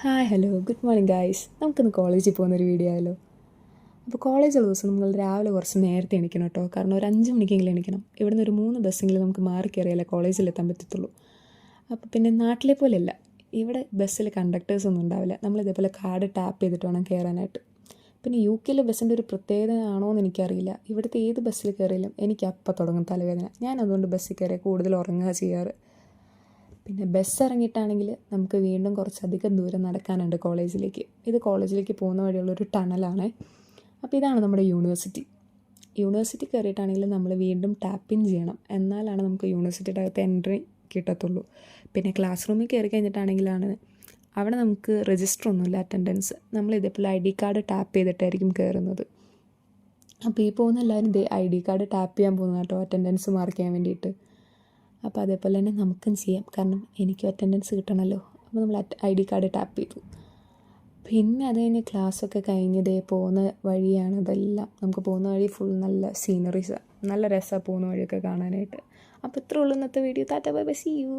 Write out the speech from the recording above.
Hi hello good morning guys. നമുക്കിന്ന് കോളേജിൽ പോകുന്നൊരു വീഡിയോ ആയല്ലോ. അപ്പോൾ കോളേജുള്ള ദിവസം നമ്മൾ രാവിലെ കുറച്ച് നേരത്തെ എണീക്കണം കേട്ടോ. കാരണം ഒരു 5 മണിക്കെങ്കിലും എണീക്കണം. ഇവിടുന്ന് ഒരു 3 ബസ്സെങ്കിലും നമുക്ക് മാറി കയറിയാലേ കോളേജിലെത്താൻ പറ്റത്തുള്ളൂ. അപ്പോൾ പിന്നെ നാട്ടിലെ പോലെയല്ല, ഇവിടെ ബസ്സിൽ കണ്ടക്ടേഴ്സ് ഒന്നും ഉണ്ടാവില്ല. നമ്മളിതേപോലെ കാർഡ് ടാപ്പ് ചെയ്തിട്ട് വേണം കയറാനായിട്ട്. പിന്നെ UK ബസ്സിൻ്റെ ഒരു പ്രത്യേകത ആണോ എന്ന് എനിക്കറിയില്ല. ഇവിടുത്തെ ഏത് ബസ്സിൽ കയറിയാലും എനിക്ക് അപ്പം തുടങ്ങും തലവേദന. ഞാൻ അതുകൊണ്ട് ബസ്സിൽ കയറിയാൽ കൂടുതൽ ഉറങ്ങുക ചെയ്യാറ്. പിന്നെ ബസ് ഇറങ്ങിയിട്ടാണെങ്കിൽ നമുക്ക് വീണ്ടും കുറച്ചധികം ദൂരം നടക്കാനുണ്ട് കോളേജിലേക്ക്. ഇത് കോളേജിലേക്ക് പോകുന്ന വഴിയുള്ളൊരു ടണലാണ്. അപ്പോൾ ഇതാണ് നമ്മുടെ യൂണിവേഴ്സിറ്റി കയറിയിട്ടാണെങ്കിൽ നമ്മൾ വീണ്ടും ടാപ്പിൻ ചെയ്യണം. എന്നാലാണ് നമുക്ക് യൂണിവേഴ്സിറ്റിയുടെ അകത്ത് എൻട്രി കിട്ടത്തുള്ളൂ. പിന്നെ ക്ലാസ് റൂമിൽ കയറി കഴിഞ്ഞിട്ടാണെങ്കിലാണ് അവിടെ നമുക്ക് രജിസ്റ്റർ ഒന്നുമില്ല, അറ്റൻഡൻസ്. നമ്മൾ ഇതേപോലെ ID കാർഡ് ടാപ്പ് ചെയ്തിട്ടായിരിക്കും കയറുന്നത്. അപ്പോൾ ഈ പോകുന്ന എല്ലാവരും ID കാർഡ് ടാപ്പ് ചെയ്യാൻ പോകുന്ന കേട്ടോ, അറ്റൻഡൻസ് മാർക്ക് ചെയ്യാൻ വേണ്ടിയിട്ട്. അപ്പോൾ അതേപോലെ തന്നെ നമുക്കും ചെയ്യാം, കാരണം എനിക്കും അറ്റൻഡൻസ് കിട്ടണമല്ലോ. അപ്പോൾ നമ്മൾ ID കാർഡ് ടാപ്പ് ചെയ്തു. പിന്നെ അത് കഴിഞ്ഞ് ക്ലാസ്സൊക്കെ കഴിഞ്ഞതേ പോകുന്ന വഴിയാണ് ഇതെല്ലാം. നമുക്ക് പോകുന്ന വഴി ഫുൾ നല്ല സീനറീസാണ്, നല്ല രസമാണ് പോകുന്ന വഴിയൊക്കെ കാണാനായിട്ട്. അപ്പോൾ ഇത്രേ ഉള്ളൂ ഇന്നത്തെ video. Tata bye bye, see U.